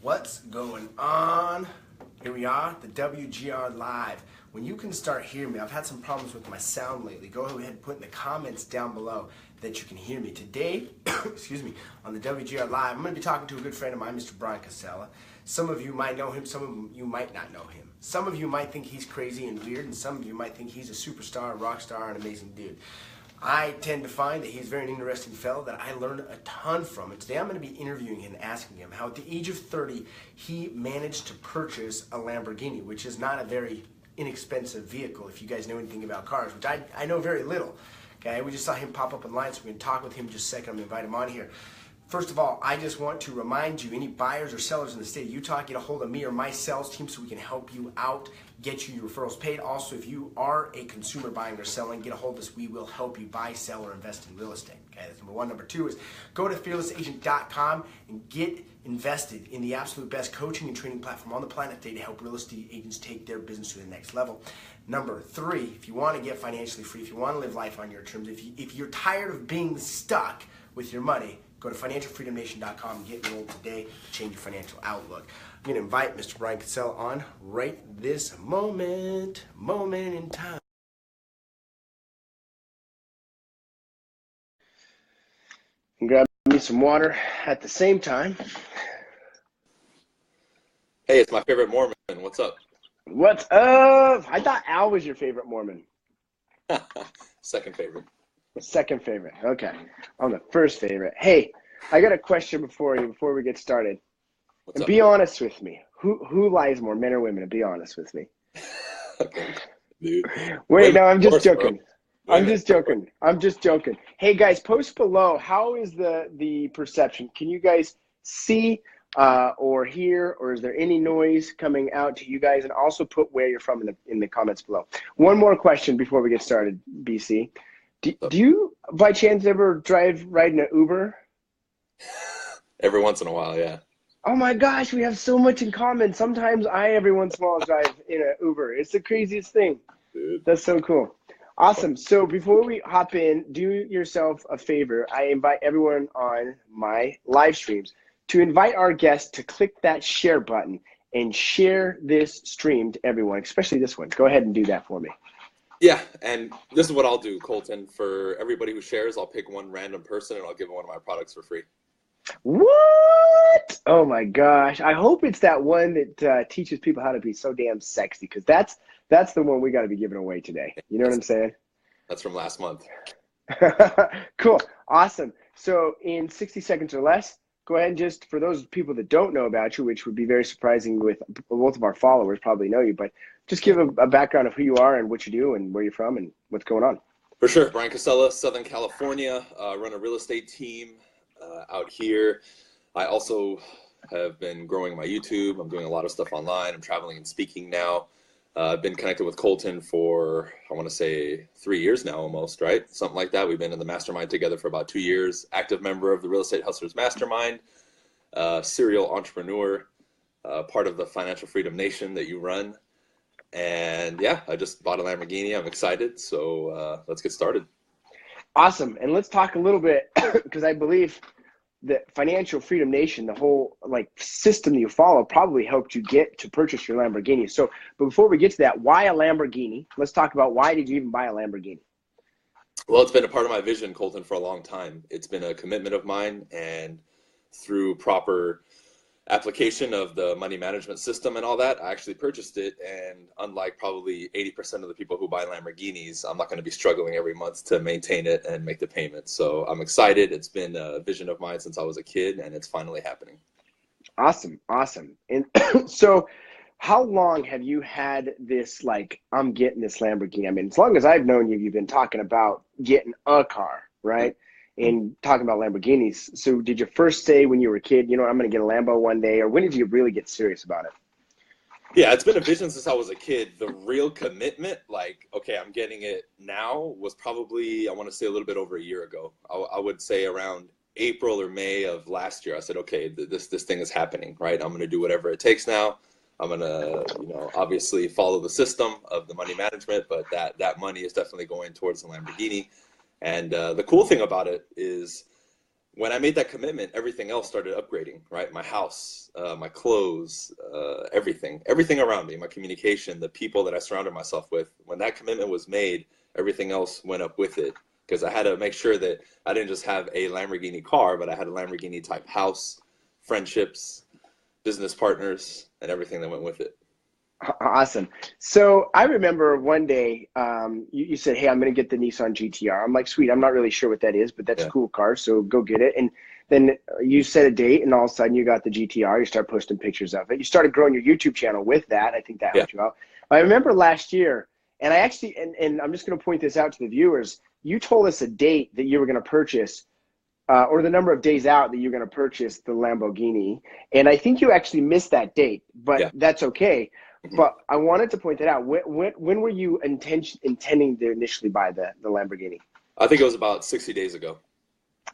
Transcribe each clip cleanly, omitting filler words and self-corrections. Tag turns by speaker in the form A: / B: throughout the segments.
A: What's going on? Here we are, the WGR Live. When you can start hearing me, I've had some problems with my sound lately. Go ahead and put in the comments down below that you can hear me. Today, excuse me, on the WGR Live, I'm going to be talking to a good friend of mine, Mr. Bryan Casella. Some of you might know him, some of you might not know him. Some of you might think he's crazy and weird, and some of you might think he's a superstar, a rock star, an amazing dude. I tend to find that he's a very interesting fellow that I learned a ton from. And today I'm going to be interviewing him and asking him how at the age of 30 he managed to purchase a Lamborghini, which is not a very inexpensive vehicle if you guys know anything about cars, which I know very little. Okay, we just saw him pop up online, so we're going to talk with him in just a second. I'm going to invite him on here. First of all, I just want to remind you, any buyers or sellers in the state of Utah, get a hold of me or my sales team so we can help you out, get you your referrals paid. Also, if you are a consumer buying or selling, get a hold of us. We will help you buy, sell, or invest in real estate. Okay, that's number one. Number two is go to fearlessagent.com and get invested in the absolute best coaching and training platform on the planet today to help real estate agents take their business to the next level. Number three, if you want to get financially free, if you want to live life on your terms, if you're tired of being stuck with your money, go to financialfreedomnation.com and get enrolled today to change your financial outlook. I'm going to invite Mr. Bryan Casella on right this moment in time. And grab me some water at the same time.
B: Hey, it's my favorite Mormon. What's up?
A: What's up? I thought Al was your favorite Mormon.
B: Second favorite.
A: Second favorite. Okay. I'm the first favorite. Hey, I got a question before we get started.
B: What's up?
A: Be honest with me. Who lies more, men or women? And be honest with me.
B: Okay. Dude.
A: Wait,
B: Women,
A: no, I'm just
B: course,
A: joking. I'm just joking. Hey guys, post below. How is the perception? Can you guys see or hear, or is there any noise coming out to you guys? And also put where you're from in the comments below. One more question before we get started, BC. Do you by chance ever ride in an Uber?
B: Every once in a while, yeah.
A: Oh my gosh, we have so much in common. Sometimes every once in a while drive in an Uber. It's the craziest thing.
B: Dude.
A: That's so cool. Awesome. So before we hop in, do yourself a favor. I invite everyone on my live streams to invite our guests to click that share button and share this stream to everyone, especially this one. Go ahead and do that for me.
B: Yeah, and this is what I'll do, Colton. For everybody who shares, I'll pick one random person and I'll give them one of my products for free.
A: What? Oh my gosh. I hope it's that one that teaches people how to be so damn sexy, because that's the one we got to be giving away today. You know what I'm saying?
B: That's from last month.
A: Cool. Awesome. So in 60 seconds or less, go ahead and just, for those people that don't know about you, which would be very surprising with both of our followers probably know you, but just give a background of who you are and what you do and where you're from and what's going on.
B: For sure. Bryan Casella, Southern California, run a real estate team out here. I also have been growing my YouTube. I'm doing a lot of stuff online. I'm traveling and speaking now. I've been connected with Colton for, I want to say 3 years now almost, right? Something like that. We've been in the mastermind together for about 2 years. Active member of the Real Estate Hustlers Mastermind, serial entrepreneur, part of the Financial Freedom Nation that you run. And yeah, I just bought a Lamborghini. I'm excited. So let's get started.
A: Awesome. And let's talk a little bit, because I believe the Financial Freedom Nation, the whole system you follow, probably helped you get to purchase your Lamborghini. So, but before we get to that, why a Lamborghini? Let's talk about why did you even buy a Lamborghini?
B: Well, it's been a part of my vision, Colton, for a long time. It's been a commitment of mine, and through proper application of the money management system and all that, I actually purchased it. And unlike probably 80% of the people who buy Lamborghinis, I'm not going to be struggling every month to maintain it and make the payments. So I'm excited. It's been a vision of mine since I was a kid, and it's finally happening.
A: Awesome. And so how long have you had this, I'm getting this Lamborghini? I mean, as long as I've known you, you've been talking about getting a car, right? And talking about Lamborghinis. So did you first say when you were a kid, I'm going to get a Lambo one day, or when did you really get serious about it?
B: Yeah, it's been a vision since I was a kid. The real commitment, okay, I'm getting it now, was probably, I want to say a little bit over a year ago. I would say around April or May of last year. I said, okay, this thing is happening, right? I'm going to do whatever it takes now. I'm going to, obviously follow the system of the money management, but that money is definitely going towards the Lamborghini. And the cool thing about it is when I made that commitment, everything else started upgrading, right? My house, my clothes, everything around me, my communication, the people that I surrounded myself with. When that commitment was made, everything else went up with it, because I had to make sure that I didn't just have a Lamborghini car, but I had a Lamborghini type house, friendships, business partners, and everything that went with it.
C: Awesome. So I remember one day you said, hey, I'm going to get the Nissan GTR. I'm like, sweet. I'm not really sure what that is, but that's a cool car. So go get it. And then you set a date, and all of a sudden you got the GTR. You start posting pictures of it. You started growing your YouTube channel with that. I think that helped you out. I remember last year, and I actually, and I'm just going to point this out to the viewers. You told us a date that you were going to purchase or the number of days out that you're going to purchase the Lamborghini. And I think you actually missed that date, but that's okay. But I wanted to point that out. When were you intending to initially buy the Lamborghini?
B: I think it was about 60 days ago.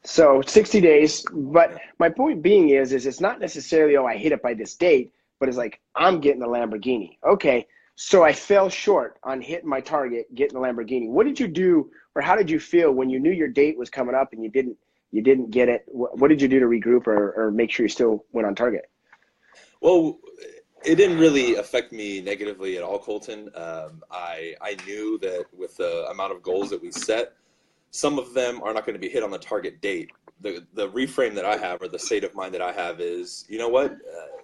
C: So 60 days. But my point being is it's not necessarily, oh, I hit it by this date, but it's like, I'm getting the Lamborghini. Okay, so I fell short on hitting my target, getting the Lamborghini. What did you do, or how did you feel when you knew your date was coming up and you didn't get it? What did you do to regroup or make sure you still went on target?
B: Well, it didn't really affect me negatively at all, Colton. I knew that with the amount of goals that we set, some of them are not going to be hit on the target date. The reframe that I have, or the state of mind that I have, is, you know what?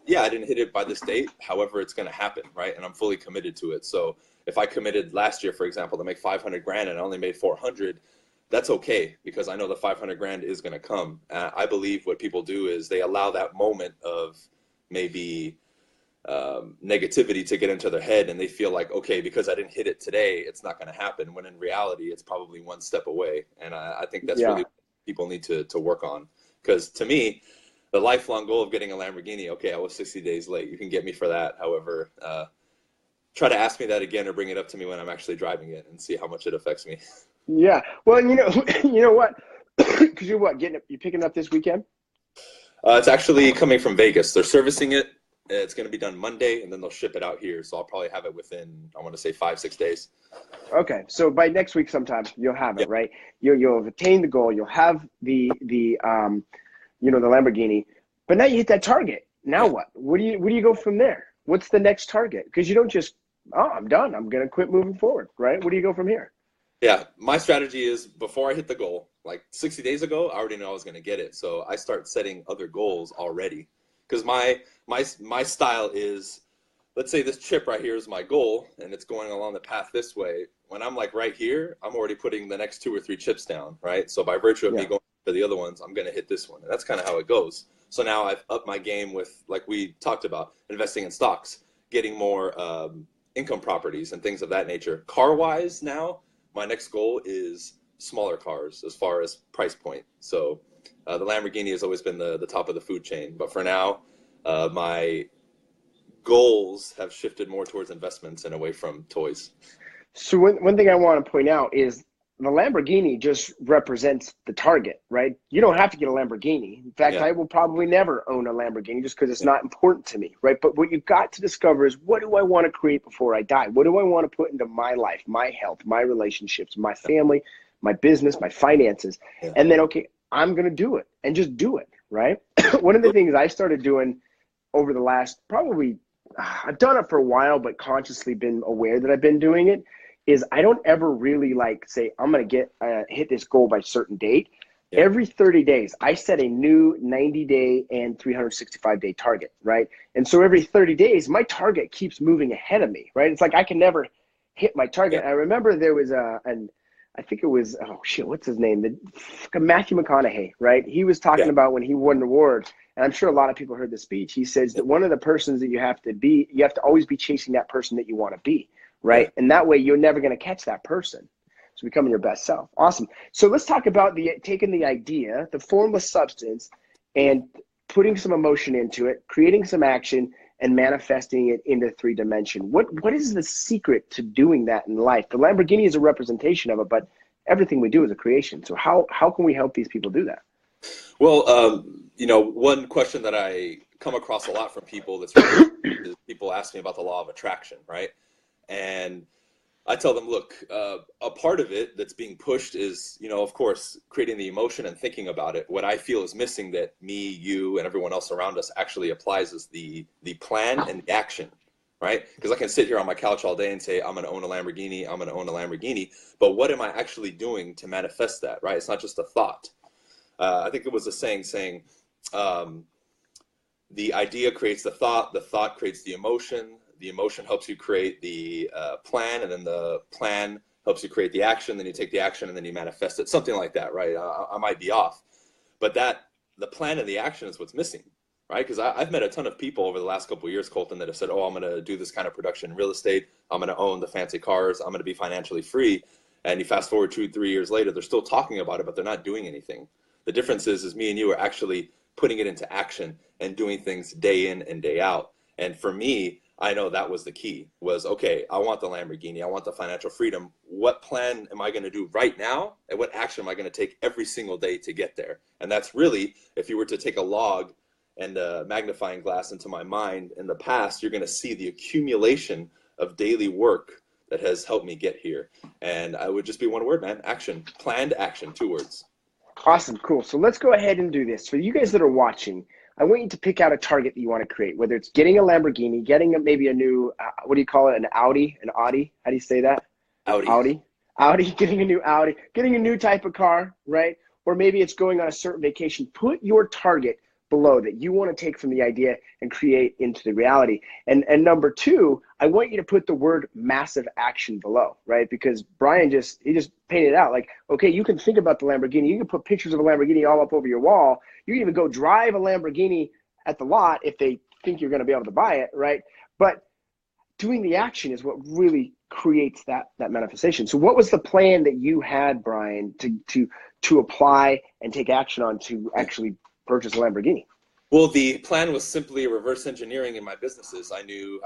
B: I didn't hit it by this date. However, it's going to happen, right? And I'm fully committed to it. So if I committed last year, for example, to make 500 grand and I only made 400, that's okay, because I know the 500 grand is going to come. I believe what people do is they allow that moment of maybe negativity to get into their head, and they feel like, okay, because I didn't hit it today, it's not going to happen, when in reality it's probably one step away. And I think that's really what people need to work on, because to me, the lifelong goal of getting a Lamborghini, okay, I was 60 days late, you can get me for that. However, try to ask me that again, or bring it up to me when I'm actually driving it, and see how much it affects me.
C: Yeah, well, you know what, because you picking it up this weekend?
B: It's actually coming from Vegas. They're servicing it. It's going to be done Monday, and then they'll ship it out here. So I'll probably have it within, I want to say, 5-6 days.
C: Okay, so by next week sometime you'll have it, right? You'll have attained the goal. You'll have the Lamborghini. But now you hit that target. Now what? Where do you go from there? What's the next target? Because you don't just, I'm done, I'm going to quit moving forward, right? Where do you go from here?
B: Yeah, my strategy is, before I hit the goal, like 60 days ago, I already know I was going to get it. So I start setting other goals already. Because my style is, let's say this chip right here is my goal, and it's going along the path this way. When I'm like right here, I'm already putting the next 2 or 3 chips down, right? So by virtue of me going for the other ones, I'm going to hit this one. And that's kind of how it goes. So now I've upped my game with, like we talked about, investing in stocks, getting more income properties and things of that nature. Car-wise now, my next goal is smaller cars as far as price point. So the Lamborghini has always been the top of the food chain. But for now, my goals have shifted more towards investments and away from toys.
C: So one thing I want to point out is the Lamborghini just represents the target, right? You don't have to get a Lamborghini. In fact, I will probably never own a Lamborghini just because it's not important to me, right? But what you've got to discover is, what do I want to create before I die? What do I want to put into my life, my health, my relationships, my family, my business, my finances? And then, okay, I'm going to do it, and just do it, right? One of the things I started doing over the last, probably, I've done it for a while, but consciously been aware that I've been doing it, is I don't ever really say, I'm going to hit this goal by a certain date. Every 30 days, I set a new 90-day and 365-day target, right? And so every 30 days, my target keeps moving ahead of me, right? It's like I can never hit my target. I remember there was I think it was, what's his name? Matthew McConaughey, right? He was talking about when he won an award, and I'm sure a lot of people heard the speech. He says that one of the persons that you have to always be chasing that person that you want to be, right? And that way you're never going to catch that person. So becoming your best self. Awesome. So let's talk about taking the idea, the formless substance, and putting some emotion into it, creating some action, and manifesting it into 3-dimension. What is the secret to doing that in life? The Lamborghini is a representation of it, but everything we do is a creation. So how can we help these people do that?
B: Well, one question that I come across a lot from people is people ask me about the law of attraction, right? And I tell them, look, a part of it that's being pushed is, you know, of course, creating the emotion and thinking about it. What I feel is missing that me, you, and everyone else around us actually applies is the plan and the action, right? Because I can sit here on my couch all day and say, I'm going to own a Lamborghini, I'm going to own a Lamborghini. But what am I actually doing to manifest that, right? It's not just a thought. I think it was a saying, the idea creates the thought creates the emotion helps you create the plan, and then the plan helps you create the action, then you take the action and then you manifest it, something like that, right? I might be off, but the plan and the action is what's missing, right? Because I've met a ton of people over the last couple of years, Colton, that have said, oh, I'm going to do this kind of production in real estate, I'm going to own the fancy cars, I'm going to be financially free, and you fast forward 2-3 years later, they're still talking about it, but they're not doing anything. The difference is me and you are actually putting it into action and doing things day in and day out. And for me, I know that was the key, was, okay, I want the Lamborghini, I want the financial freedom. What plan am I going to do right now? And what action am I going to take every single day to get there? And that's really, if you were to take a log and a magnifying glass into my mind in the past, you're going to see the accumulation of daily work that has helped me get here. And I would just be one word, man, action, planned action, 2 words.
C: Awesome. Cool. So let's go ahead and do this. For you guys that are watching, I want you to pick out a target that you want to create, whether it's getting a Lamborghini, getting maybe a new, what do you call it? An Audi? How do you say that? Audi, getting a new Audi, getting a new type of car, right? Or maybe it's going on a certain vacation. Put your target below that you want to take from the idea and create into the reality. And number 2, I want you to put the word massive action below, right? Because Bryan just painted it out like, okay, you can think about the Lamborghini. You can put pictures of a Lamborghini all up over your wall. You can even go drive a Lamborghini at the lot if they think you're going to be able to buy it, right? But doing the action is what really creates that manifestation. So what was the plan that you had, Bryan, to apply and take action on to actually purchase a Lamborghini?
B: Well, the plan was simply reverse engineering in my businesses. I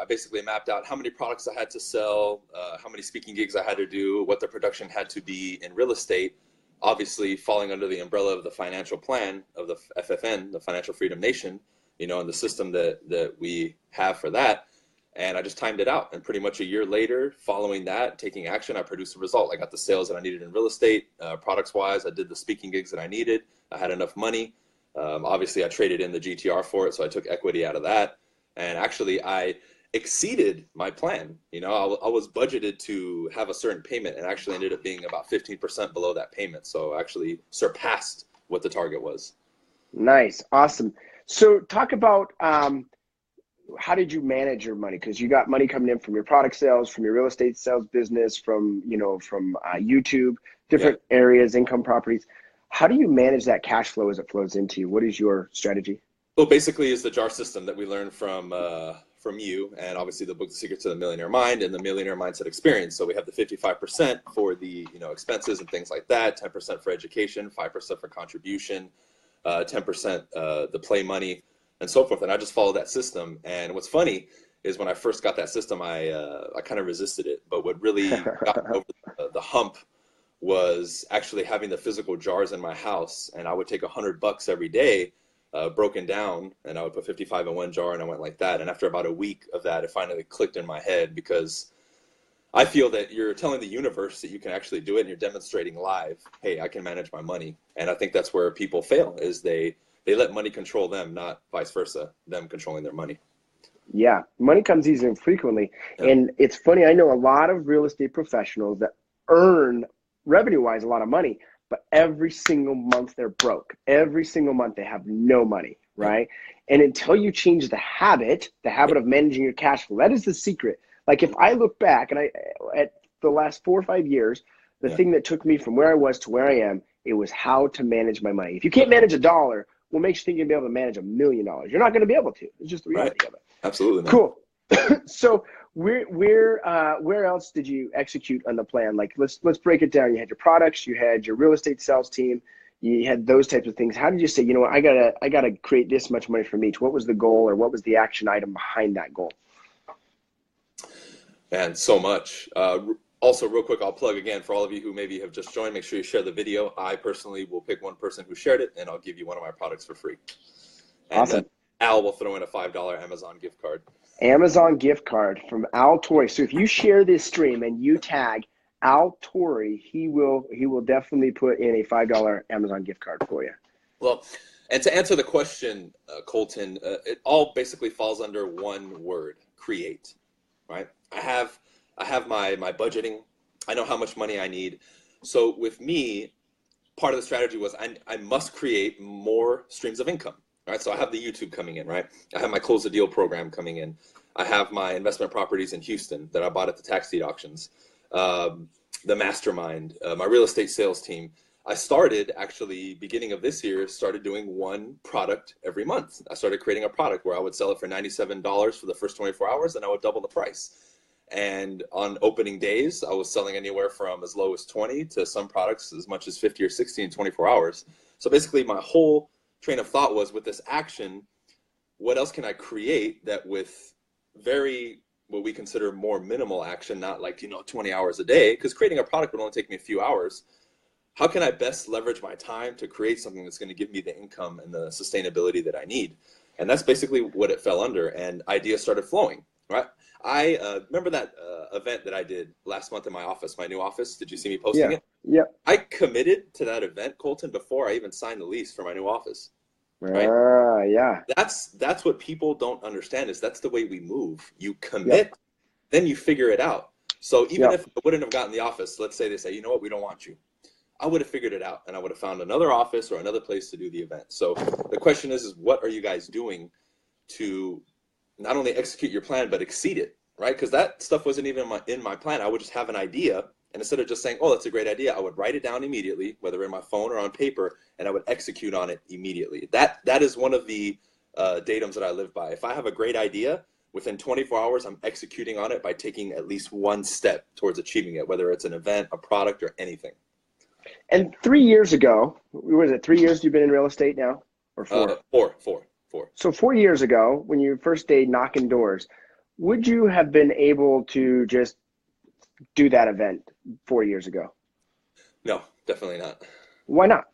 B: basically mapped out how many products I had to sell, how many speaking gigs I had to do, what the production had to be in real estate, obviously falling under the umbrella of the financial plan of the FFN, the Financial Freedom Nation, you know, and the system that we have for that. And I just timed it out. And pretty much a year later, following that, taking action, I produced a result. I got the sales that I needed in real estate, products-wise. I did the speaking gigs that I needed. I had enough money. Obviously, I traded in the GTR for it, so I took equity out of that. And actually, I exceeded my plan. You know, I was budgeted to have a certain payment and actually ended up being about 15% below that payment. So I actually surpassed what the target was.
C: Nice. Awesome. So talk about how did you manage your money? Because you got money coming in from your product sales, from your real estate sales business, from YouTube, different areas, income properties. How do you manage that cash flow as it flows into you? What is your strategy?
B: Well, basically, it's the JAR system that we learned from you, and obviously the book, The Secret to the Millionaire Mind, and the Millionaire Mindset Experience. So we have the 55% for the expenses and things like that, 10% for education, 5% for contribution, 10% the play money, and so forth. And I just follow that system. And what's funny is when I first got that system, I kind of resisted it. But what really got me over the hump was actually having the physical jars in my house, and I would take $100 every day, broken down, and I would put 55 in one jar, and I went like that. And after about a week of that, it finally clicked in my head, because I feel that you're telling the universe that you can actually do it, and you're demonstrating live, hey, I can manage my money. And I think that's where people fail, is they let money control them, not vice versa, them controlling their money.
C: Yeah, money comes easy and frequently. Yeah. And it's funny, I know a lot of real estate professionals that earn revenue-wise a lot of money, but every single month they're broke. Every single month they have no money, right? And until you change the habit of managing your cash flow, that is the secret. Like if I look back and at the last 4 or 5 years, the thing that took me from where I was to where I am, it was how to manage my money. If you can't manage $1, what makes you think you'll be able to manage $1 million? You're not going to be able to. It's just the reality of it.
B: Absolutely. Man.
C: Cool. So where else did you execute on the plan? Like let's break it down. You had your products, you had your real estate sales team, you had those types of things. How did you say, you know what, I gotta create this much money from each? What was the goal, or what was the action item behind that goal?
B: Man, so much. Also, real quick, I'll plug again for all of you who maybe have just joined. Make sure you share the video. I personally will pick one person who shared it, and I'll give you one of my products for free. And,
C: awesome.
B: Al will throw in a $5 Amazon gift card.
C: Amazon gift card from Al Torrey. So if you share this stream and you tag Al Torrey, he will definitely put in a $5 Amazon gift card for you.
B: Well, and to answer the question, Colton, it all basically falls under one word: create. Right? I have my budgeting. I know how much money I need. So with me, part of the strategy was I must create more streams of income. Right? So I have the YouTube coming in, right? I have my Close the Deal program coming in. I have my investment properties in Houston that I bought at the tax deed auctions. The Mastermind, my real estate sales team. I started actually beginning of this year, started doing one product every month. I started creating a product where I would sell it for $97 for the first 24 hours and I would double the price. And on opening days, I was selling anywhere from as low as 20 to some products as much as 50 or 60 in 24 hours. So basically my whole train of thought was, with this action, what else can I create that with very, what we consider more minimal action, not like, 20 hours a day, because creating a product would only take me a few hours. How can I best leverage my time to create something that's going to give me the income and the sustainability that I need? And that's basically what it fell under, and ideas started flowing, right? I remember that event that I did last month in my office, my new office. Did you see me posting it?
C: Yeah.
B: I committed to that event, Colton, before I even signed the lease for my new office. Right?
C: Yeah.
B: That's what people don't understand, is that's the way we move. You commit, then you figure it out. So even if I wouldn't have gotten the office, let's say they say, you know what, we don't want you. I would have figured it out and I would have found another office or another place to do the event. So the question is what are you guys doing to not only execute your plan, but exceed it, right? Because that stuff wasn't even in my plan. I would just have an idea, and instead of just saying, oh, that's a great idea, I would write it down immediately, whether in my phone or on paper, and I would execute on it immediately. That is one of the datums that I live by. If I have a great idea, within 24 hours, I'm executing on it by taking at least one step towards achieving it, whether it's an event, a product, or anything.
C: And 3 years ago, was it 3 years you've been in real estate now? Or four?
B: Four.
C: So 4 years ago, when you first stayed knocking doors, would you have been able to just do that event 4 years ago?
B: No, definitely not.
C: Why not?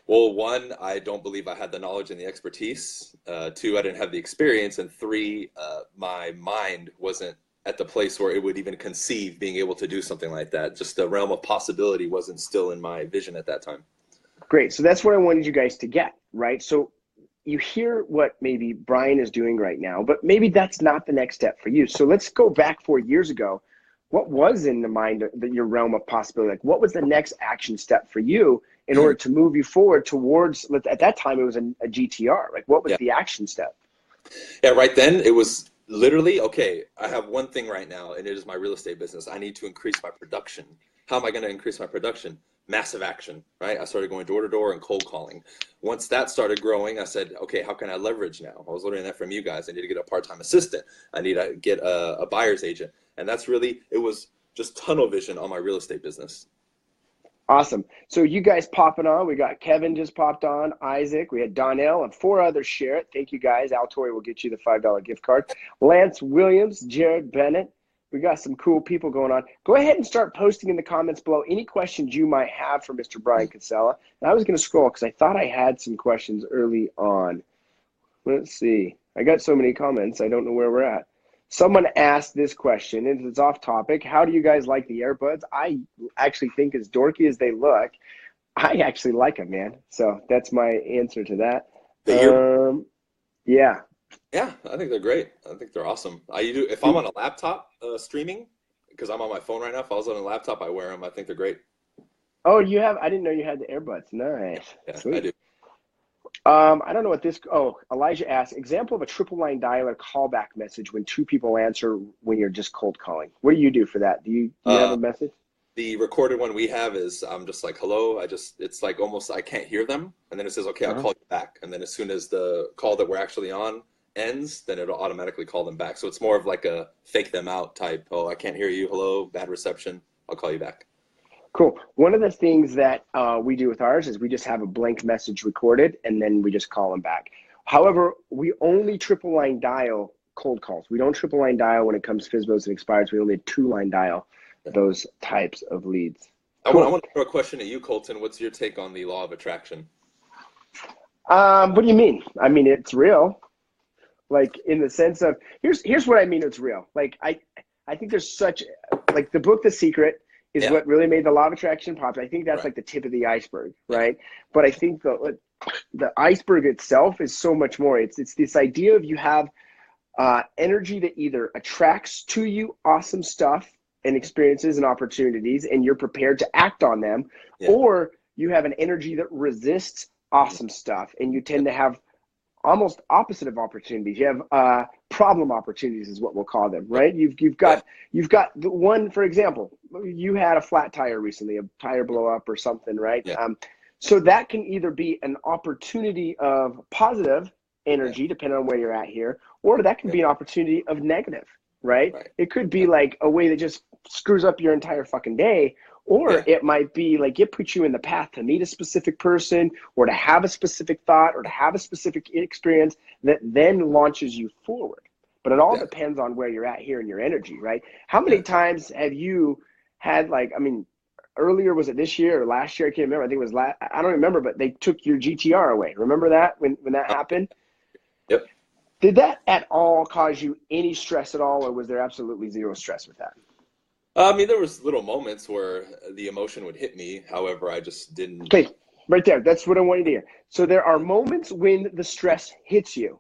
B: Well, one, I don't believe I had the knowledge and the expertise. Two, I didn't have the experience. And three, my mind wasn't at the place where it would even conceive being able to do something like that. Just the realm of possibility wasn't still in my vision at that time.
C: Great. So that's what I wanted you guys to get, right? So you hear what maybe Bryan is doing right now, but maybe that's not the next step for you. So let's go back 4 years ago. What was in the mind, your realm of possibility? Like, what was the next action step for you in order to move you forward towards, at that time, it was a GTR. Like, what was the action step?
B: Yeah, right then, it was literally, okay, I have one thing right now, and it is my real estate business. I need to increase my production. How am I going to increase my production? Massive action, right? I started going door to door and cold calling. Once that started growing, I said, okay, how can I leverage now? I was learning that from you guys. I need to get a part-time assistant. I need to get a buyer's agent. And that's really, it was just tunnel vision on my real estate business.
C: Awesome. So you guys popping on. We got Kevin just popped on, Isaac. We had Donnell and 4 others share it. Thank you guys. Al Torrey will get you the $5 gift card. Lance Williams, Jared Bennett. We got some cool people going on. Go ahead and start posting in the comments below any questions you might have for Mr. Bryan Casella. And I was going to scroll because I thought I had some questions early on. Let's see. I got so many comments. I don't know where we're at. Someone asked this question, and it's off topic. How do you guys like the earbuds? I actually think, as dorky as they look, I actually like them, man. So that's my answer to that. Yeah.
B: Yeah, I think they're great. I think they're awesome. If I'm on a laptop streaming, because I'm on my phone right now, if I was on a laptop, I wear them. I think they're great.
C: Oh, you have? I didn't know you had the earbuds. Nice.
B: Yeah,
C: sweet.
B: I do.
C: I don't know what this. Oh, Elijah asked, example of a triple line dialer callback message when 2 people answer when you're just cold calling. What do you do for that? Do you have a message?
B: The recorded one we have is I'm just like, hello. It's like almost I can't hear them, and then it says, okay, I'll call you back. And then as soon as the call that we're actually on ends, then it'll automatically call them back. So it's more of like a fake them out type. Oh, I can't hear you. Hello, bad reception. I'll call you back.
C: Cool. One of the things that we do with ours is we just have a blank message recorded and then we just call them back. However, we only triple line dial cold calls. We don't triple line dial when it comes to FSBOs and expires. We only 2-line dial those types of leads. Cool.
B: I want to throw a question at you, Colton. What's your take on the law of attraction?
C: What do you mean? I mean, it's real. Like in the sense of here's what I mean. It's real. Like I think there's such like the book The Secret is what really made the law of attraction popular. I think that's like the tip of the iceberg, right? But I think the iceberg itself is so much more. It's this idea of you have energy that either attracts to you awesome stuff and experiences and opportunities, and you're prepared to act on them, or you have an energy that resists awesome stuff, and you tend to have almost opposite of opportunities. You have problem opportunities is what we'll call them, right? You've got the one, for example, you had a flat tire recently, a tire blow up or something, right? So that can either be an opportunity of positive energy, depending on where you're at here, or that can be an opportunity of negative, right? It could be like a way that just screws up your entire fucking day, or it might be like it puts you in the path to meet a specific person, or to have a specific thought, or to have a specific experience that then launches you forward. But it all depends on where you're at here in your energy, right? How many times have you had, like, I mean, earlier, was it this year or last year? I can't remember. I think it was I don't remember, but they took your GTR away. Remember that when that happened?
B: Yep.
C: Did that at all cause you any stress at all, or was there absolutely zero stress with that?
B: I mean, there was little moments where the emotion would hit me. However, I just didn't.
C: Okay, right there. That's what I wanted to hear. So there are moments when the stress hits you.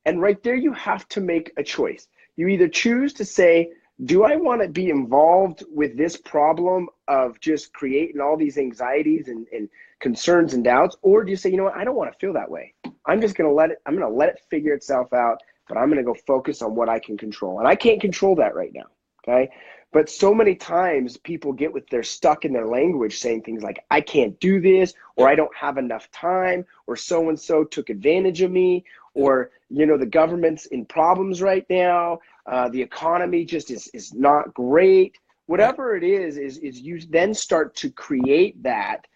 C: And right there, you have to make a choice. You either choose to say, do I want to be involved with this problem of just creating all these anxieties and concerns and doubts? Or do you say, you know what, I don't want to feel that way. I'm just going to let it figure itself out, but I'm going to go focus on what I can control. And I can't control that right now. Okay. But so many times people they're stuck in their language saying things like, I can't do this, or I don't have enough time, or so-and-so took advantage of me, or, you know, the government's in problems right now. The economy just is not great. Whatever it is you then start to create that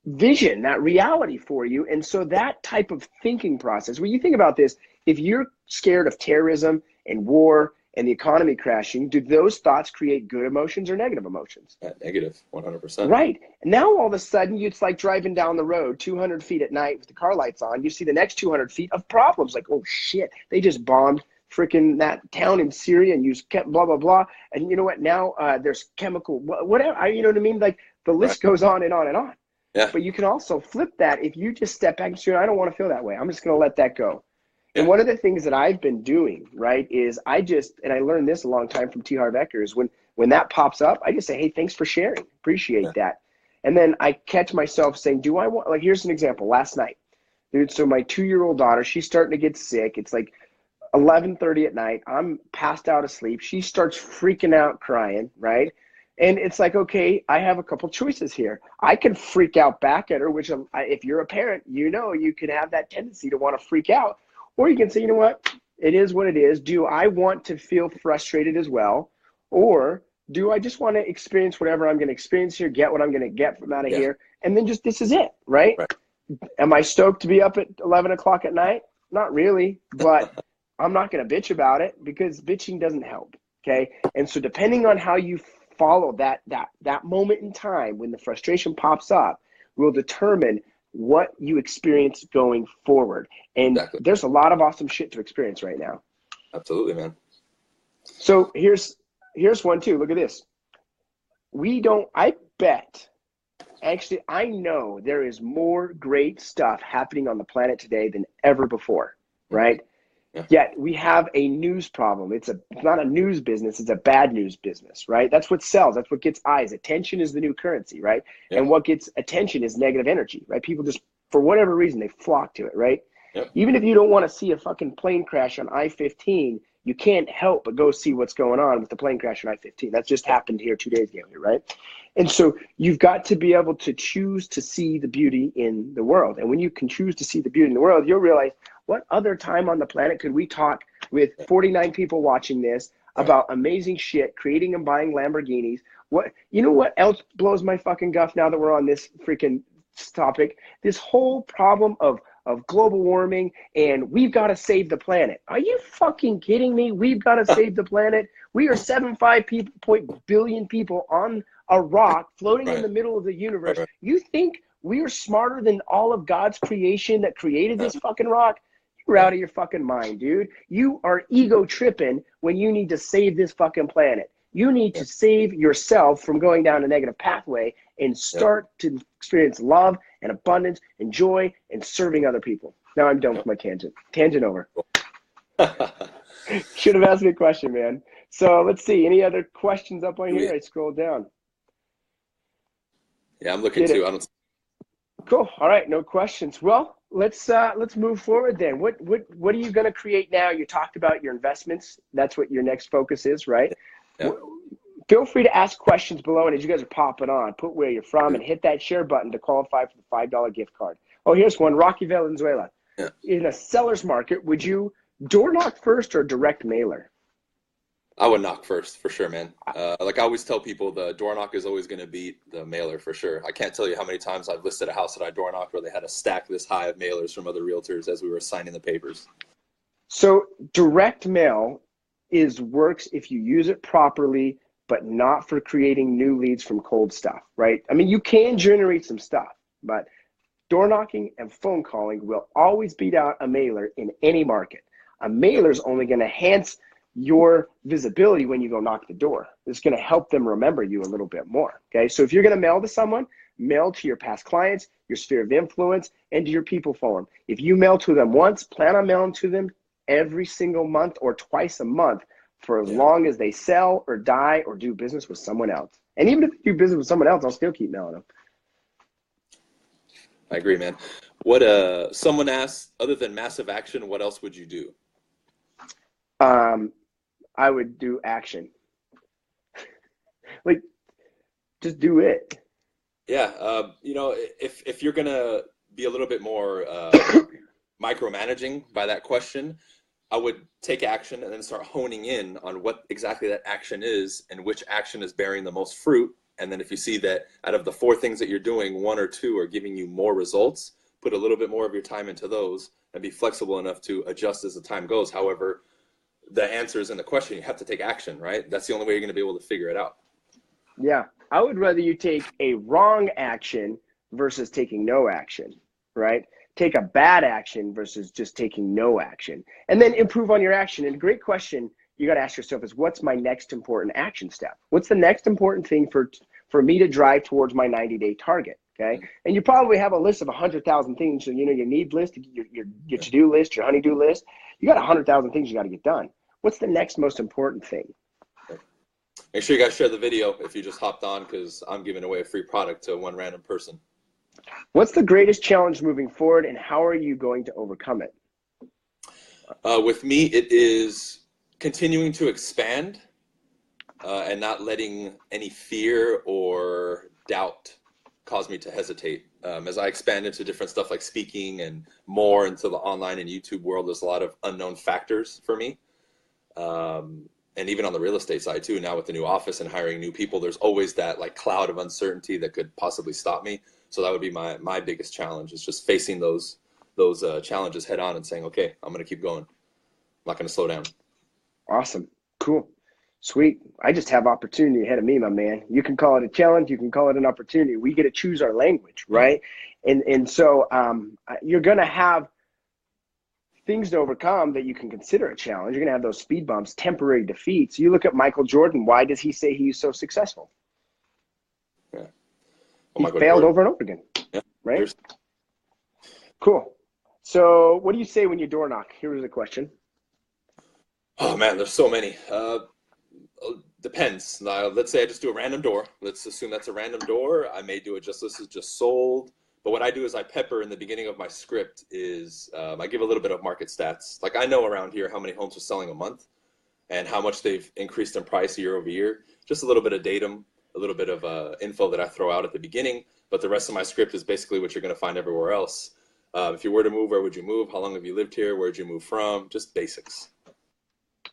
C: vision, that reality for you. And so that type of thinking process, when you think about this, if you're scared of terrorism and war and the economy crashing, do those thoughts create good emotions or negative emotions?
B: Negative, 100%.
C: Right. Now all of a sudden, it's like driving down the road 200 feet at night with the car lights on. You see the next 200 feet of problems. Like, oh shit, they just bombed freaking that town in Syria and used blah, blah, blah. And you know what? Now there's chemical, whatever, you know what I mean? Like the list goes on and on and on.
B: Yeah.
C: But you can also flip that if you just step back and say, I don't want to feel that way. I'm just going to let that go. And one of the things that I've been doing, right, is and I learned this a long time from T. Harv Eker, is when that pops up, I just say, hey, thanks for sharing. Appreciate that. And then I catch myself saying, do I want, like, here's an example. Last night, dude, so my 2-year-old daughter, she's starting to get sick. It's like 11:30 at night. I'm passed out asleep. She starts freaking out, crying, right? And it's like, okay, I have a couple choices here. I can freak out back at her, which if you're a parent, you know, you can have that tendency to want to freak out. Or you can say, you know what, it is what it is. Do I want to feel frustrated as well? Or do I just want to experience whatever I'm going to experience here, get what I'm going to get from out of here, and then just this is it, right? Am I stoked to be up at 11 o'clock at night? Not really, but I'm not going to bitch about it because bitching doesn't help, okay? And so depending on how you follow that moment in time when the frustration pops up will determine what you experience going forward. And there's a lot of awesome shit to experience right now.
B: Absolutely, man.
C: So here's one too. Look at this. I bet, actually, I know there is more great stuff happening on the planet today than ever before, right? Yeah. Yet we have a news problem. It's not a news business. It's a bad news business, right? That's what sells. That's what gets eyes. Attention is the new currency, right? Yeah. And what gets attention is negative energy, right? People just, for whatever reason, they flock to it, right? Yep. Even if you don't want to see a fucking plane crash on I-15, you can't help but go see what's going on with the plane crash on I-15. That just happened here 2 days ago, right? And so you've got to be able to choose to see the beauty in the world. And when you can choose to see the beauty in the world, you'll realize, what other time on the planet could we talk with 49 people watching this about amazing shit, creating and buying Lamborghinis? You know what else blows my fucking guff now that we're on this freaking topic? This whole problem of global warming and we've got to save the planet. Are you fucking kidding me? We've got to save the planet. We are 7.5 billion people on a rock floating in the middle of the universe. You think we are smarter than all of God's creation that created this fucking rock? You're out of your fucking mind, dude. You are ego tripping when you need to save this fucking planet. You need to save yourself from going down a negative pathway and start to experience love and abundance and joy and serving other people. Now I'm done with my tangent. Tangent over. Should have asked me a question, man. So let's see. Any other questions up on here? I scrolled down.
B: Yeah, I'm looking too. I don't.
C: Cool. All right, no questions. Well, let's move forward then. What are you going to create now? You talked about your investments. That's what your next focus is, right? Yeah. Feel free to ask questions below, and as you guys are popping on, put where you're from and hit that share button to qualify for the $5 gift card. Oh, here's one. Rocky Valenzuela. Yeah. In a seller's market, would you door knock first or direct mailer?
B: I would knock first for sure, man. Like I always tell people, the door knock is always going to beat the mailer for sure. I can't tell you how many times I've listed a house that I door knocked where they had a stack this high of mailers from other realtors as we were signing the papers.
C: So direct mail works if you use it properly, but not for creating new leads from cold stuff, right? I mean, you can generate some stuff, but door knocking and phone calling will always beat out a mailer in any market. A mailer is only going to enhance your visibility when you go knock the door. It's going to help them remember you a little bit more. Okay. So if you're going to mail to someone, mail to your past clients, your sphere of influence, and to your people forum. If you mail to them once, plan on mailing to them every single month or twice a month for as long as they sell or die or do business with someone else. And even if they do business with someone else, I'll still keep mailing them.
B: I agree, man. What someone asked, other than massive action, what else would you do?
C: I would do action. Like, just do it.
B: Yeah. You know, if you're going to be a little bit more micromanaging by that question, I would take action and then start honing in on what exactly that action is and which action is bearing the most fruit. And then if you see that out of the 4 things that you're doing, 1 or 2 are giving you more results, put a little bit more of your time into those and be flexible enough to adjust as the time goes. However, the answer is in the question. You have to take action, right? That's the only way you're going to be able to figure it out.
C: Yeah. I would rather you take a wrong action versus taking no action, right? Take a bad action versus just taking no action, and then improve on your action. And a great question you got to ask yourself is, what's my next important action step? What's the next important thing for me to drive towards my 90-day target? Okay. And you probably have a list of 100,000 things. So, you know, your need list, your to-do list, your honey-do list, you got 100,000 things you got to get done. What's the next most important thing?
B: Make sure you guys share the video if you just hopped on, because I'm giving away a free product to one random person.
C: What's the greatest challenge moving forward, and how are you going to overcome it?
B: With me, it is continuing to expand and not letting any fear or doubt cause me to hesitate. As I expand into different stuff like speaking and more into the online and YouTube world, there's a lot of unknown factors for me. And even on the real estate side too, now with the new office and hiring new people, there's always that like cloud of uncertainty that could possibly stop me. So that would be my biggest challenge, is just facing those challenges head on and saying, okay, I'm going to keep going. I'm not going to slow down.
C: Awesome. Cool. Sweet. I just have opportunity ahead of me, my man. You can call it a challenge. You can call it an opportunity. We get to choose our language, right? And so you're going to have things to overcome that you can consider a challenge. You're going to have those speed bumps, temporary defeats. You look at Michael Jordan. Why does he say he's so successful?
B: Yeah.
C: He failed over and over again, right? Cool. So what do you say when you door knock? Here's the question.
B: Oh, man, there's so many. Depends. Now, let's say I just do a random door. Let's assume that's a random door. I may do it just, this is just sold. But what I do is I pepper in the beginning of my script is I give a little bit of market stats. Like I know around here how many homes are selling a month and how much they've increased in price year over year. Just a little bit of datum, a little bit of info that I throw out at the beginning. But the rest of my script is basically what you're going to find everywhere else. If you were to move, where would you move? How long have you lived here? Where did you move from? Just basics.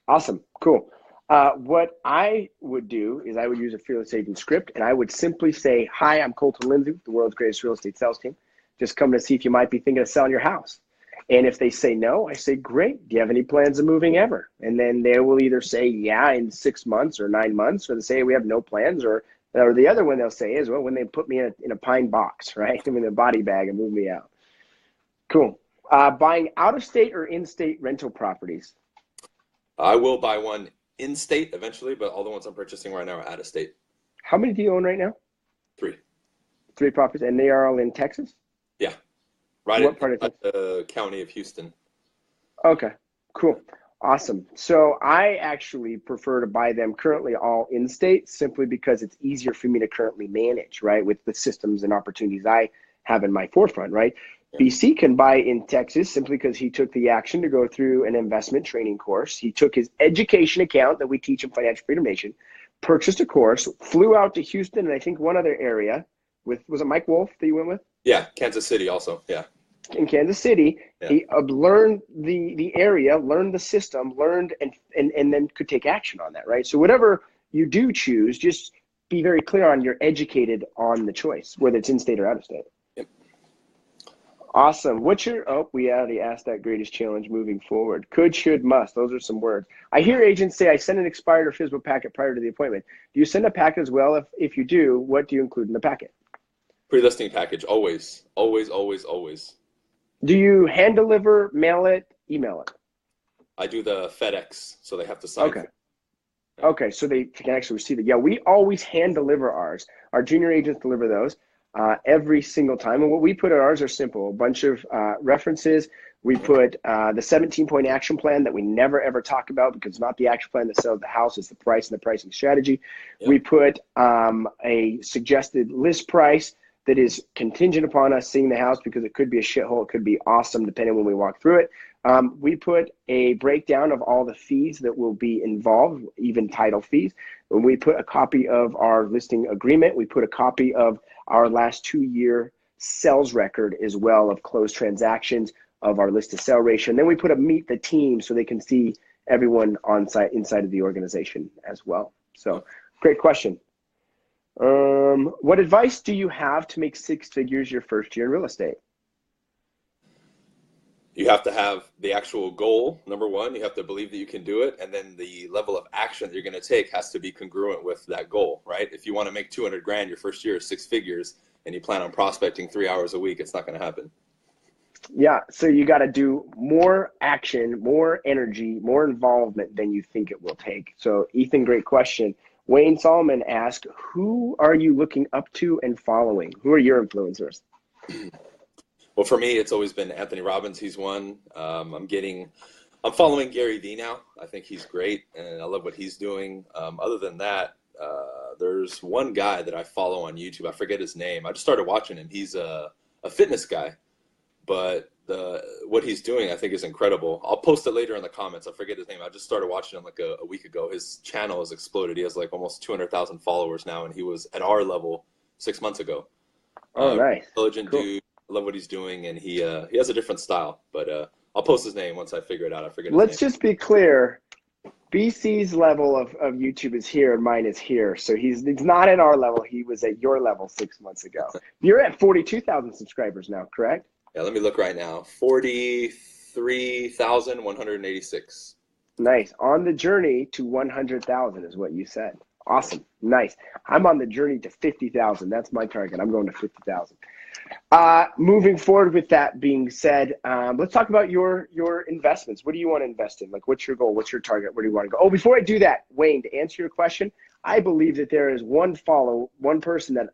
C: Awesome. Cool. What I would do is I would use a Fearless Agent script, and I would simply say, hi, I'm Colton Lindsay, the world's greatest real estate sales team. Just coming to see if you might be thinking of selling your house. And if they say no, I say, great. Do you have any plans of moving ever? And then they will either say, yeah, in 6 months or 9 months, or they say, we have no plans. Or the other one they'll say is, well, when they put me in a pine box, right? In a body bag and move me out. Cool. Buying out-of-state or in-state rental properties?
B: I will buy one in state eventually, but all the ones I'm purchasing right now are out of state.
C: How many do you own right now?
B: 3.
C: 3 properties, and they are all in Texas?
B: Yeah. Right
C: What
B: in
C: part of Texas?
B: the county of Houston.
C: Okay, cool. Awesome. So I actually prefer to buy them currently all in-state simply because it's easier for me to currently manage, right, with the systems and opportunities I have in my forefront, right?
B: Yeah.
C: BC can buy in Texas simply because he took the action to go through an investment training course. He took his education account that we teach in Financial Freedom Nation, purchased a course, flew out to Houston and I think one other area with, was it Mike Wolf that you went with?
B: Yeah, Kansas City also, yeah.
C: In Kansas City,
B: Yeah.
C: he learned the area, learned the system, learned and then could take action on that, right? So whatever you do choose, just be very clear on you're educated on the choice, whether it's in-state or out-of-state.
B: Yep.
C: Awesome. What's your, oh, we already asked that greatest challenge moving forward. Could, should, must. Those are some words. I hear agents say, I send an expired or FSBO packet prior to the appointment. Do you send a packet as well? If you do, what do you include in the packet?
B: Pre-listing package, always, always, always, always.
C: Do you hand deliver, mail it, email it?
B: I do the FedEx, so they have to sign.
C: Okay. Okay, so they can actually receive it. Yeah, we always hand deliver ours. Our junior agents deliver those every single time. And what we put in ours are simple. A bunch of references. We put the 17-point action plan that we never, ever talk about because it's not the action plan that sells the house. It's the price and the pricing strategy. Yep. We put a suggested list price that is contingent upon us seeing the house because it could be a shithole. It could be awesome depending when we walk through it. We put a breakdown of all the fees that will be involved, even title fees. When we put a copy of our listing agreement, we put a copy of our last 2-year sales record as well of closed transactions of our list to sell ratio. And then we put a meet the team so they can see everyone on site inside of the organization as well. So great question. What advice do you have to make 6 figures your first year in real estate?
B: You have to have the actual goal, number one. You have to believe that you can do it. And then the level of action that you're going to take has to be congruent with that goal, right? If you want to make 200 grand your first year, 6 figures, and you plan on prospecting 3 hours a week, it's not going to happen.
C: Yeah, so you got to do more action, more energy, more involvement than you think it will take. So Ethan, great question. Wayne Solomon asked, who are you looking up to and following? Who are your influencers?
B: Well, for me, it's always been Anthony Robbins. He's one. I'm following Gary Vee now. I think he's great, and I love what he's doing. Other than that, there's one guy that I follow on YouTube. I forget his name. I just started watching him. He's a fitness guy, but what he's doing I think is incredible. I'll post it later in the comments. I forget his name. I just started watching him like a week ago. His channel has exploded. He has like almost 200,000 followers now, and he was at our level 6 months ago.
C: Oh, nice.
B: Intelligent
C: Cool.
B: dude. I love what he's doing, and he has a different style. But I'll post his name once I figure it out. I forget his
C: Let's
B: name.
C: just be clear. BC's level of YouTube is here and mine is here. So he's not at our level. He was at your level 6 months ago. You're at 42,000 subscribers now, correct?
B: Yeah, let me look right now. 43,186.
C: Nice. On the journey to 100,000 is what you said. Awesome. Nice. I'm on the journey to 50,000. That's my target. I'm going to 50,000. Moving forward with that being said, let's talk about your investments. What do you want to invest in? Like, what's your goal? What's your target? Where do you want to go? Oh, before I do that, Wayne, to answer your question, I believe that there is one person that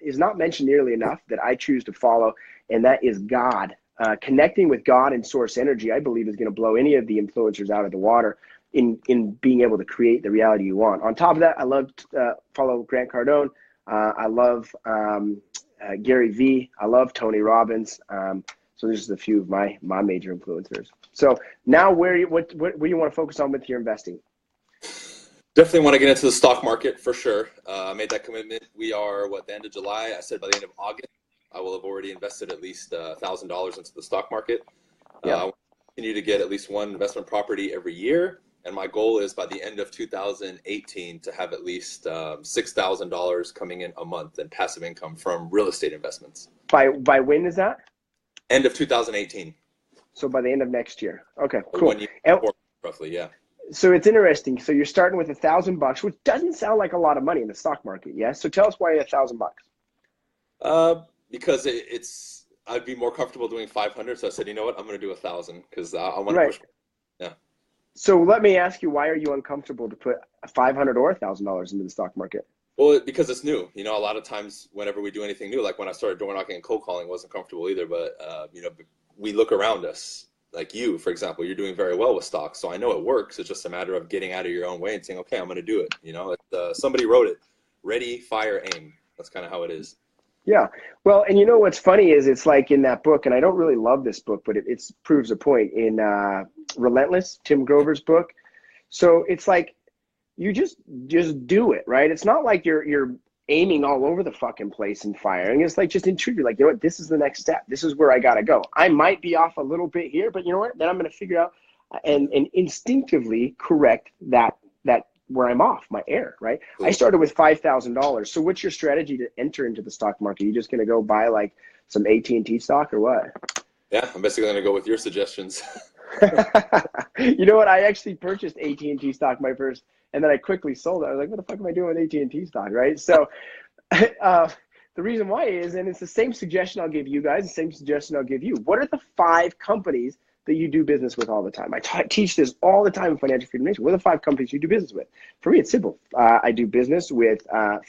C: is not mentioned nearly enough that I choose to follow, and that is God. Connecting with God and source energy, I believe, is going to blow any of the influencers out of the water in being able to create the reality you want. On top of that, I love to follow Grant Cardone. I love Gary Vee. I love Tony Robbins. So there's just a few of my major influencers. So now what do you want to focus on with your investing?
B: Definitely want to get into the stock market for sure. I made that commitment. We are the end of July. I said by the end of August, I will have already invested at least $1,000 into the stock market.
C: Yeah.
B: I want to continue to get at least one investment property every year. And my goal is by the end of 2018 to have at least $6,000 coming in a month in passive income from real estate investments.
C: By when is that?
B: End of 2018.
C: So by the end of next year. Okay, cool.
B: 1 year before, roughly, yeah.
C: So it's interesting. So you're starting with $1,000, which doesn't sound like a lot of money in the stock market, yes? So tell us why $1,000.
B: Because I'd be more comfortable doing 500. So I said, you know what, I'm going to do 1,000 because I want to
C: Right.
B: push. Yeah.
C: So let me ask you, why are you uncomfortable to put $500 or $1,000 into the stock market?
B: Well, because it's new. You know, a lot of times whenever we do anything new, like when I started door knocking and cold calling, wasn't comfortable either. But, you know, we look around us. Like you, for example, you're doing very well with stocks. So I know it works. It's just a matter of getting out of your own way and saying, okay, I'm going to do it. You know, somebody wrote it, ready, fire, aim. That's kind of how it is.
C: Yeah. Well, and you know what's funny is it's like in that book, and I don't really love this book, but it proves a point in Relentless, Tim Grover's book. So it's like you just do it, right? It's not like you're aiming all over the fucking place and firing. It's like just intrigue. You're like, you know what? This is the next step. This is where I gotta go. I might be off a little bit here, but you know what? Then I'm gonna figure out and instinctively correct that where I'm off, my error, right?
B: Cool.
C: I started with $5,000. So what's your strategy to enter into the stock market? You just gonna go buy like some AT&T stock or what?
B: Yeah, I'm basically gonna go with your suggestions.
C: You know what? I actually purchased AT&T stock my first, and then I quickly sold it. I was like, what the fuck am I doing with AT&T stock, right? So the reason why is, and it's the same suggestion I'll give you guys, the same suggestion I'll give you. What are the 5 companies that you do business with all the time? I teach this all the time in Financial Freedom Nation. What are the 5 companies you do business with? For me, it's simple. I do business with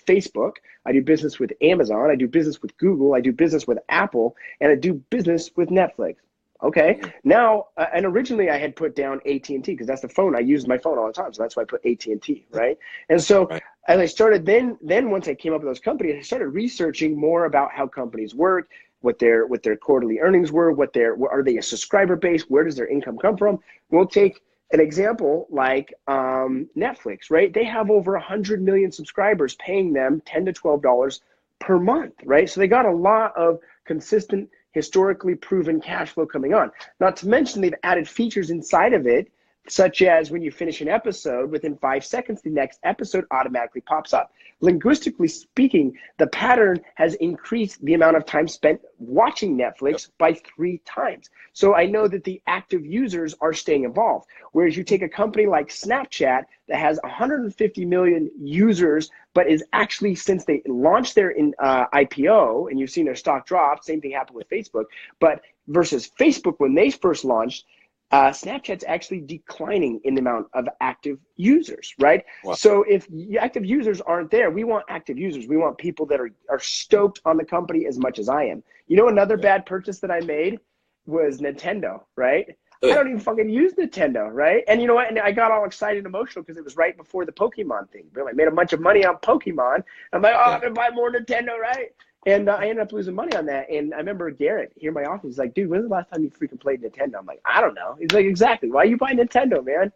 C: Facebook. I do business with Amazon. I do business with Google. I do business with Apple. And I do business with Netflix. Okay. Now, and originally I had put down AT&T because that's the phone. I use my phone all the time. So that's why I put AT&T, right? And so as I started, then once I came up with those companies, I started researching more about how companies work, what their quarterly earnings were, are they a subscriber base? Where does their income come from? We'll take an example like Netflix, right? They have over 100 million subscribers paying them $10 to $12 per month, right? So they got a lot of consistent, historically proven cash flow coming on. Not to mention they've added features inside of it, such as when you finish an episode, within 5 seconds, the next episode automatically pops up. Linguistically speaking, the pattern has increased the amount of time spent watching Netflix by 3 times. So I know that the active users are staying involved. Whereas you take a company like Snapchat that has 150 million users, but is actually, since they launched their IPO, and you've seen their stock drop, same thing happened with Facebook, but versus Facebook when they first launched, Snapchat's actually declining in the amount of active users, right? Wow. So if active users aren't there, we want active users. We want people that are stoked on the company as much as I am. You know, another bad purchase that I made was Nintendo, right? I don't even fucking use Nintendo, right? And you know what? And I got all excited and emotional because it was right before the Pokemon thing. I made a bunch of money on Pokemon. I'm like, I'm going to buy more Nintendo, right? And I ended up losing money on that. And I remember Garrett here in my office, he's like, dude, when's the last time you freaking played Nintendo? I'm like, I don't know. He's like, exactly. Why are you buying Nintendo, man?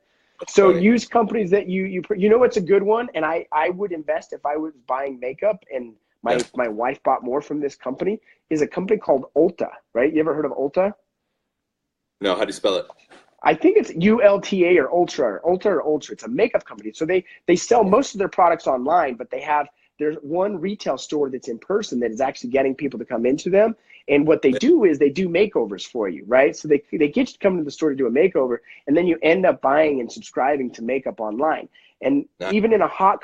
C: So use companies that you know what's a good one? And I would invest if I was buying makeup and my wife bought more from this company, is a company called Ulta, right? You ever heard of Ulta?
B: No, how do you spell it?
C: I think it's ULTA or Ultra. It's a makeup company. So they sell most of their products online, but there's one retail store that's in person that is actually getting people to come into them. And what they do is they do makeovers for you, right? So they get you to come to the store to do a makeover, and then you end up buying and subscribing to makeup online. And even in a hot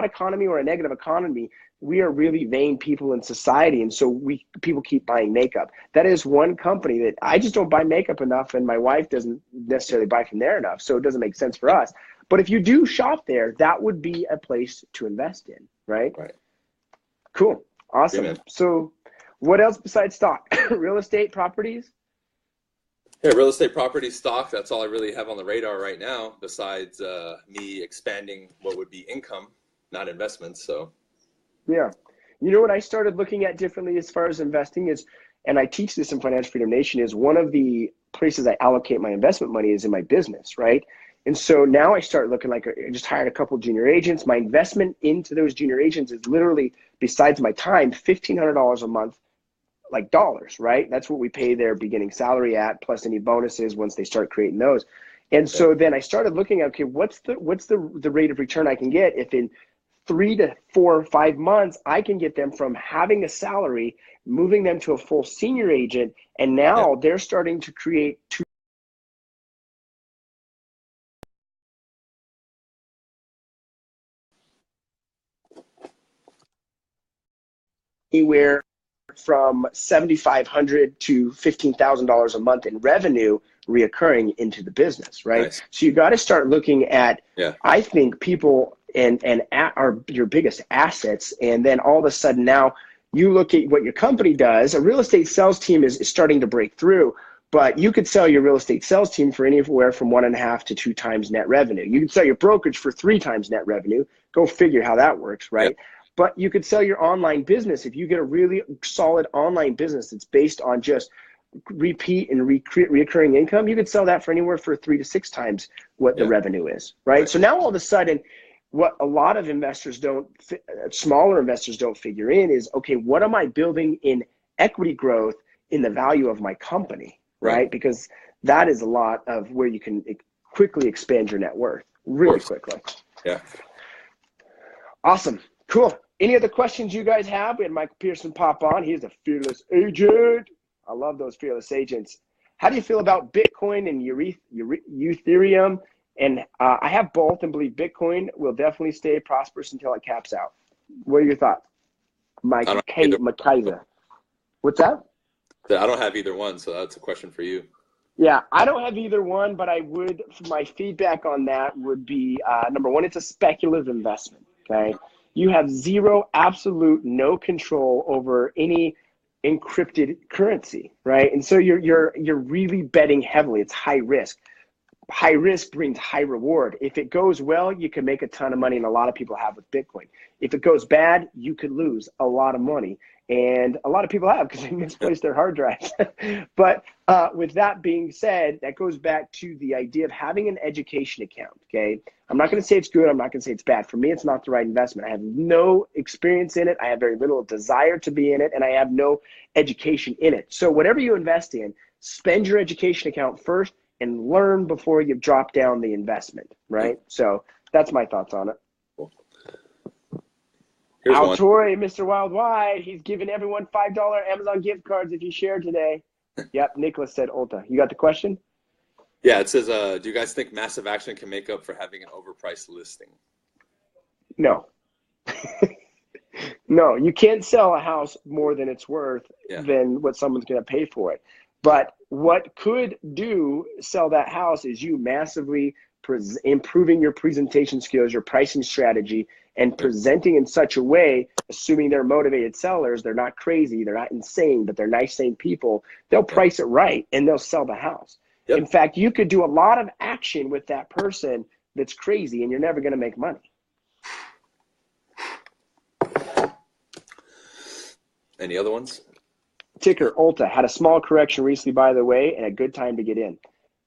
C: economy or a negative economy, we are really vain people in society. And so people keep buying makeup. That is one company that I just don't buy makeup enough, and my wife doesn't necessarily buy from there enough. So it doesn't make sense for us. But if you do shop there, that would be a place to invest in, right?
B: Right.
C: Cool. Awesome.
B: Yeah,
C: so what else besides stock? Real estate, properties?
B: Yeah, real estate, property, stock. That's all I really have on the radar right now, besides me expanding what would be income, not investments. So
C: yeah. You know what I started looking at differently as far as investing is, and I teach this in Financial Freedom Nation, is one of the places I allocate my investment money is in my business, right? And so now I start looking like I just hired a couple junior agents. My investment into those junior agents is literally, besides my time, $1,500 a month, like dollars, right? That's what we pay their beginning salary at, plus any bonuses once they start creating those. And so then I started looking at, okay, what's the rate of return I can get if in 3 to 4 or 5 months I can get them from having a salary, moving them to a full senior agent, and now they're starting to create anywhere from $7,500 to $15,000 a month in revenue reoccurring into the business, right?
B: Nice.
C: So you got to start looking at,
B: Yeah.
C: I think, people and are your biggest assets. And then all of a sudden now you look at what your company does. A real estate sales team is starting to break through, but you could sell your real estate sales team for anywhere from 1.5 to 2 times net revenue. You could sell your brokerage for 3 times net revenue. Go figure how that works, right?
B: Yeah.
C: But you could sell your online business. If you get a really solid online business that's based on just repeat and recurring income, you could sell that for anywhere for 3 to 6 times what the revenue is, right? So now all of a sudden, what a lot of investors smaller investors don't figure in is, okay, what am I building in equity growth in the value of my company, right? Because that is a lot of where you can quickly expand your net worth really quickly.
B: Yeah.
C: Awesome. Cool. Any other questions you guys have? We had Michael Pearson pop on. He's a fearless agent. I love those fearless agents. How do you feel about Bitcoin and Ethereum? And I have both and believe Bitcoin will definitely stay prosperous until it caps out. What are your thoughts? Makaiza. What's that?
B: I don't have either one, so that's a question for you.
C: Yeah, I don't have either one, but my feedback on that would be, number one, it's a speculative investment, okay? You have absolute no control over any encrypted currency, right? And so you're really betting heavily. It's high risk. High risk brings high reward. If it goes well, you can make a ton of money, and a lot of people have with Bitcoin. If it goes bad, you could lose a lot of money, and a lot of people have because they misplaced their hard drives. But with that being said, that goes back to the idea of having an education account, okay? I'm not going to say it's good. I'm not going to say it's bad. For me, it's not the right investment. I have no experience in it. I have very little desire to be in it, and I have no education in it. So whatever you invest in, spend your education account first and learn before you drop down the investment, right? So that's my thoughts on it.
B: Cool.
C: Altori, Mr. Wild Wide, he's giving everyone $5 Amazon gift cards if you share today. Yep, Nicholas said Ulta. You got the question?
B: Yeah, it says, do you guys think massive action can make up for having an overpriced listing?
C: No. No, you can't sell a house more than it's worth than what someone's going to pay for it. But what could sell that house is you massively improving your presentation skills, your pricing strategy, and presenting in such a way, assuming they're motivated sellers, they're not crazy, they're not insane, but they're nice, sane people, they'll price it right and they'll sell the house. Yep. In fact, you could do a lot of action with that person that's crazy and you're never going to make money.
B: Any other ones?
C: Ticker Ulta had a small correction recently, by the way, and a good time to get in.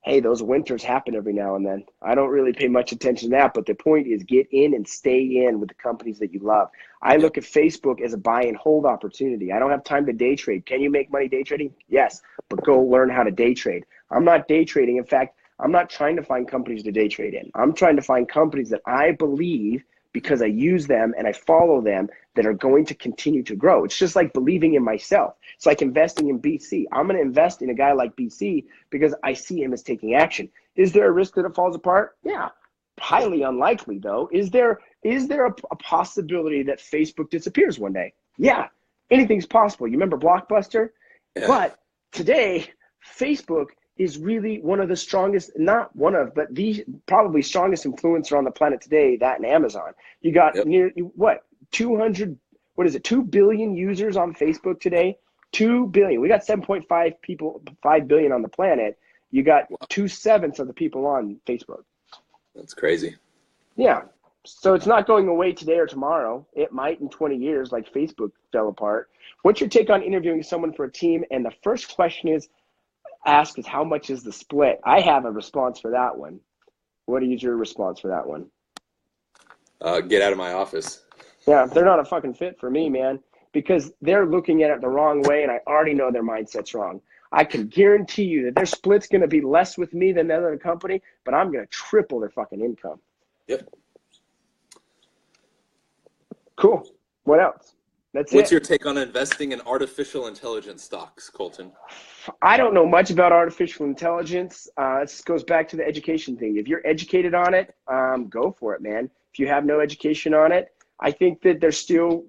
C: Hey, those winters happen every now and then. I don't really pay much attention to that, but the point is get in and stay in with the companies that you love. I look at Facebook as a buy and hold opportunity. I don't have time to day trade. Can you make money day trading? Yes, but go learn how to day trade. I'm not day trading. In fact, I'm not trying to find companies to day trade in. I'm trying to find companies that I believe, because I use them and I follow them, that are going to continue to grow. It's just like believing in myself. It's like investing in BC. I'm going to invest in a guy like BC because I see him as taking action. Is there a risk that it falls apart? Yeah, highly unlikely though. Is there a possibility that Facebook disappears one day? Yeah, anything's possible. You remember Blockbuster? Yeah. But today, Facebook is really one of the strongest, not one of, but the probably strongest influencer on the planet today, that and Amazon. You got 2 billion users on Facebook today? 2 billion. We got 5 billion on the planet. You got 2/7 of the people on Facebook.
B: That's crazy.
C: Yeah. So it's not going away today or tomorrow. It might in 20 years, like Facebook fell apart. What's your take on interviewing someone for a team? And the first question is how much is the split? I have a response for that one. What is your response for that one?
B: Get out of my office.
C: Yeah, they're not a fucking fit for me, man, because they're looking at it the wrong way, and I already know their mindset's wrong. I can guarantee you that their split's going to be less with me than the other company, but I'm going to triple their fucking income.
B: Yep.
C: Cool. What else?
B: What's your take on investing in artificial intelligence stocks, Colton?
C: I don't know much about artificial intelligence. This goes back to the education thing. If you're educated on it, go for it, man. If you have no education on it, I think that there's still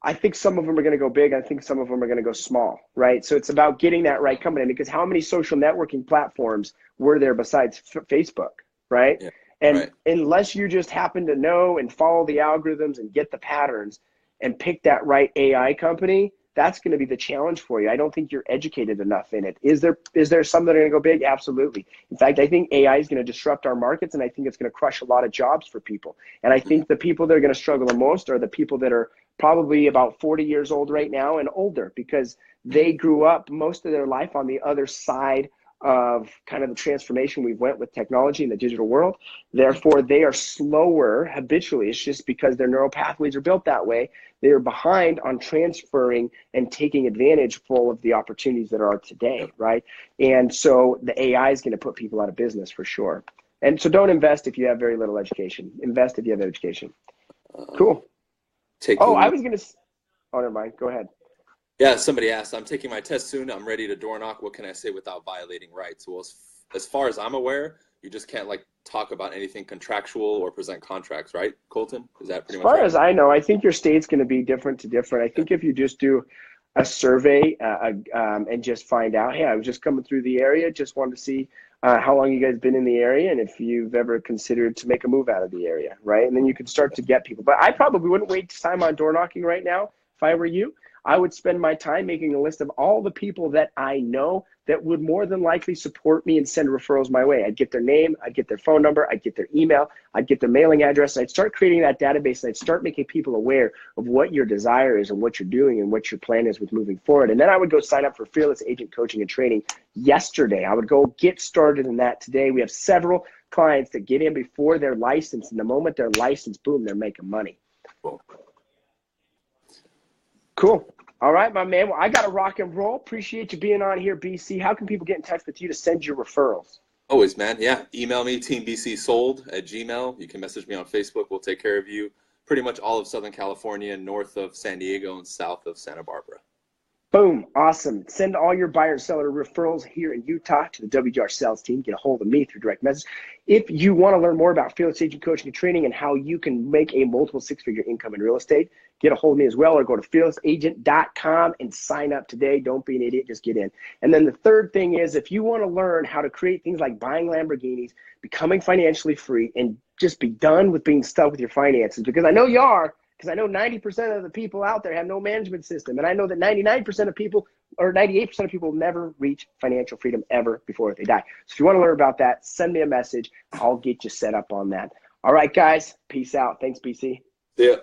C: I think some of them are going to go big. I think some of them are going to go small, right? So it's about getting that right company, because how many social networking platforms were there besides Facebook, right?
B: Yeah.
C: And
B: Right.
C: unless you just happen to know and follow the algorithms and get the patterns and pick that right AI company, that's going to be the challenge for you. I don't think you're educated enough in it. Is there some that are going to go big? Absolutely. In fact, I think AI is going to disrupt our markets, and I think it's going to crush a lot of jobs for people. And I think the people that are going to struggle the most are the people that are probably about 40 years old right now and older, because they grew up most of their life on the other side of kind of the transformation we went with technology in the digital world. Therefore, they are slower habitually. It's just because their neural pathways are built that way. They are behind on transferring and taking advantage full of the opportunities that are today, right? And so the AI is going to put people out of business for sure. And so don't invest if you have very little education. Invest if you have education. Cool. Oh, I was going to, oh, never mind. Go ahead.
B: Yeah, somebody asked, I'm taking my test soon. I'm ready to door knock. What can I say without violating rights? Well, as far as I'm aware, you just can't like talk about anything contractual or present contracts, right, Colton? Is that pretty much right?
C: As far as I know, I think your state's going to be different to different. I think if you just do a survey and just find out, hey, I was just coming through the area, just wanted to see how long you guys been in the area and if you've ever considered to make a move out of the area, right? And then you can start to get people. But I probably wouldn't waste time on door knocking right now if I were you. I would spend my time making a list of all the people that I know that would more than likely support me and send referrals my way. I'd get their name, I'd get their phone number, I'd get their email, I'd get their mailing address. I'd start creating that database, and I'd start making people aware of what your desire is and what you're doing and what your plan is with moving forward. And then I would go sign up for Fearless Agent Coaching and Training yesterday. I would go get started in that today. We have several clients that get in before they're licensed, and the moment they're licensed, boom, they're making money. Cool. All right, my man. Well, I got to rock and roll. Appreciate you being on here, BC. How can people get in touch with you to send your referrals?
B: Always, man. Yeah. Email me, teambcsold@gmail. You can message me on Facebook. We'll take care of you. Pretty much all of Southern California, north of San Diego and south of Santa Barbara.
C: Boom. Awesome. Send all your buyer and seller referrals here in Utah to the WGR sales team. Get a hold of me through direct message. If you want to learn more about Fearless Agent Coaching and Training and how you can make a multiple six-figure income in real estate, get a hold of me as well, or go to fearlessagent.com and sign up today. Don't be an idiot. Just get in. And then the third thing is, if you want to learn how to create things like buying Lamborghinis, becoming financially free, and just be done with being stuck with your finances, because I know you are, because I know 90% of the people out there have no management system. And I know that 99% of people, or 98% of people, will never reach financial freedom ever before they die. So if you want to learn about that, send me a message. I'll get you set up on that. All right, guys. Peace out. Thanks, BC.
B: Yeah.